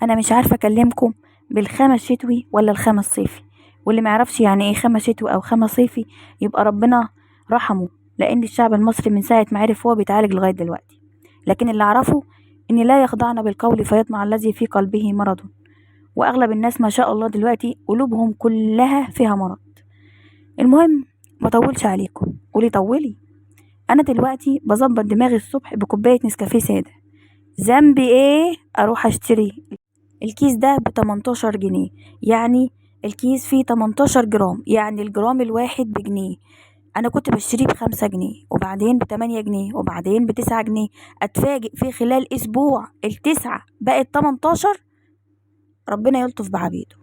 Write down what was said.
انا مش عارفه اكلمكم بالخامة الشتوي ولا الخامة الصيفي. واللي ما يعرفش يعني ايه خامة شتوي او خامة صيفي يبقى ربنا رحمه، لان الشعب المصري من ساعه ما عرف هو بيتعالج لغايه دلوقتي. لكن اللي اعرفه ان لا يخضعن بالقول فيطمع الذي في قلبه مرض، واغلب الناس ما شاء الله دلوقتي قلوبهم كلها فيها مرض. المهم، ما طولش عليكم. قولي طولي. انا دلوقتي بظبط دماغي الصبح بكوبايه نسكافيه ساده. ذنبي ايه اروح اشتري الكيس ده ب18 جنيه؟ يعني الكيس فيه 18 جرام، يعني الجرام الواحد بجنيه. انا كنت بشتريه ب5 جنيه، وبعدين ب8 جنيه، وبعدين ب9 جنيه. اتفاجئ في خلال اسبوع التسعة بقت 18. ربنا يلطف بعبيده.